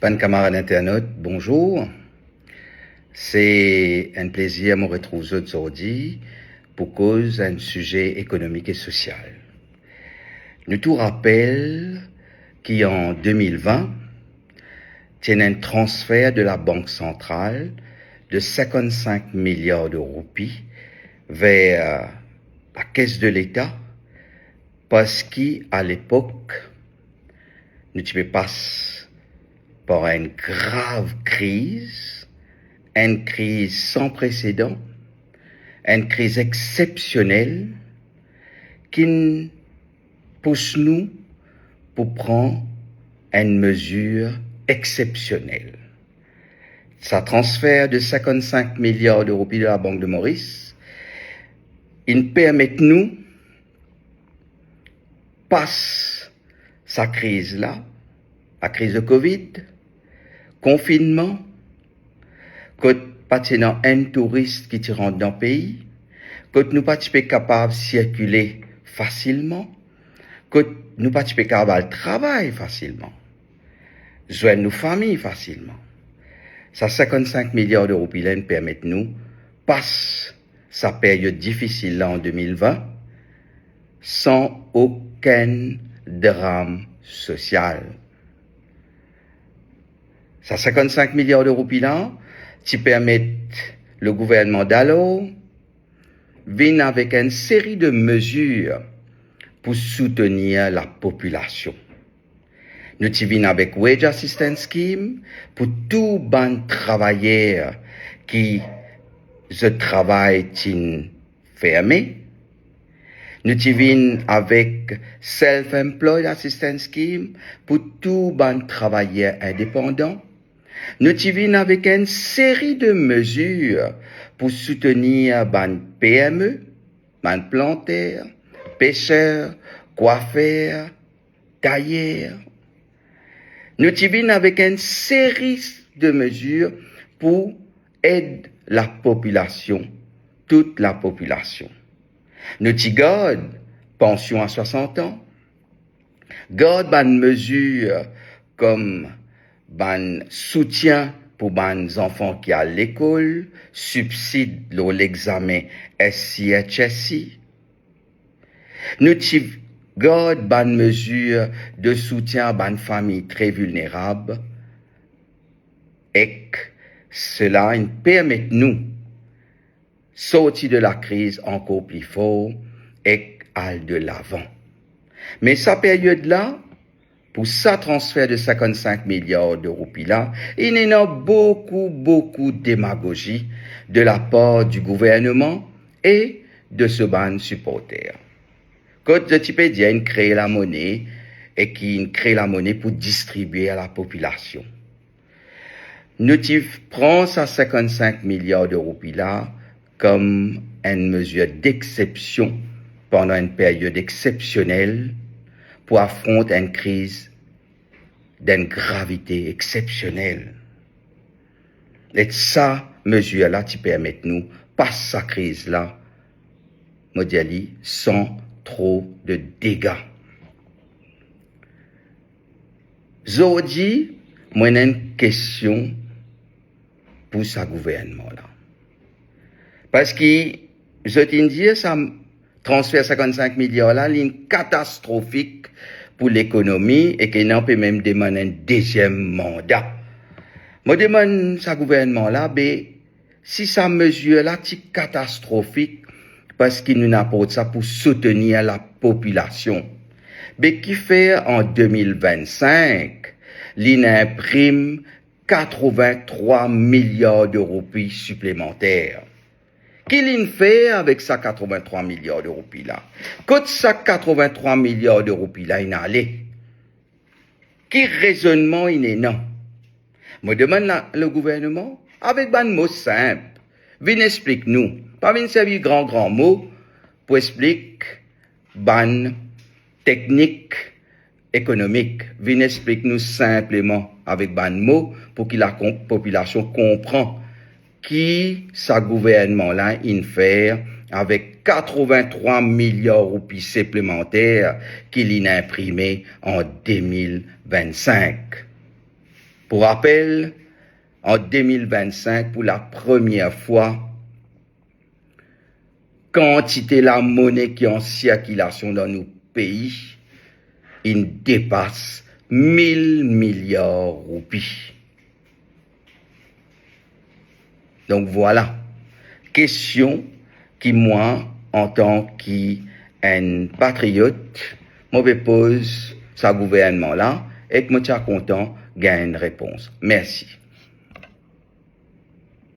Pan camarades internautes, bonjour. C'est un plaisir de me retrouver aujourd'hui pour cause d'un sujet économique et social. Nous tout rappelle qu'en 2020, il y a un transfert de la Banque centrale de 55 milliards de roupies vers la caisse de l'État parce qu'à l'époque, nous passons par une grave crise, une crise sans précédent, une crise exceptionnelle qui pousse nous pour prendre une mesure exceptionnelle. Ça transfert de 55 milliards de roupies de la Banque de Maurice, il permet nous passer sa crise-là, la crise de Covid, confinement, que pas un touriste qui te rentre dans le pays, que nous pas capables de circuler facilement, que nous pas capables de travailler facilement, joindre nos familles facilement. Ça 55 milliards de roupies là permettent nous passer sa période difficile là en 2020 sans aucun drame social. Ça 55 milliards de roupies là, qui permettent le gouvernement d'alors venir avec une série de mesures pour soutenir la population. Nous venons avec Wage Assistance Scheme pour tous les travailleurs qui se travaillent fermés. Nous venons avec Self-Employed Assistance Scheme pour tous les travailleurs indépendants. Nous venons avec une série de mesures pour soutenir les PME, les planteurs, pêcheurs, coiffeurs, tailleurs. Nous venons avec une série de mesures pour aider la population, toute la population. Nous gardons pension à 60 ans, gardons des mesures comme soutien pour les enfants qui sont à l'école, subside pour l'examen SCHSI. Nous gardons des mesures de soutien à des familles très vulnérables et cela permet nous sortir de la crise encore plus fort et aller de l'avant. Mais sa période-là, pour ça transfert de 55 milliards de roupies là, il y a beaucoup de démagogie de la part du gouvernement et de ce ban supporter. Quand le type dit crée la monnaie et qui crée la monnaie pour distribuer à la population. Nous prenons ça 55 milliards de roupies là comme une mesure d'exception pendant une période exceptionnelle pour affronter une crise d'une gravité exceptionnelle. Et ça, mesure-là, qui permet nous passer sa crise-là, mondiali, sans trop de dégâts. Aujourd'hui, moi, j'ai une question pour ce gouvernement-là. Parce que, je t'ai dit, ça transfert 55 milliards là, c'est catastrophique pour l'économie et qu'il n'en peut même demander un deuxième mandat. Moi, demande ce gouvernement-là, si sa mesure-là est catastrophique, parce qu'il nous apporte ça pour soutenir la population. Mais qui fait en 2025, il imprime 83 milliards de roupies supplémentaires. Qu'il fait avec ça 83 milliards de roupies là? Quand ça 83 milliards de roupies là, il allait. Quel raisonnement il est non? Me demande le gouvernement avec un mot simple. Viens explique nous. Pas venir servir grand mot pour expliquer ban technique économique. Viens explique nous simplement avec ban mot pour que la population comprenne qui sa gouvernement là il fait avec 83 milliards de roupies supplémentaires qu'il a imprimé en 2025. Pour rappel, en 2025, pour la première fois, quantité la monnaie qui est en circulation dans nos pays, il dépasse 1000 milliards de roupies. Donc voilà, question qui moi, en tant qu'un patriote, me pose ce gouvernement-là et que je suis content de gagner une réponse. Merci.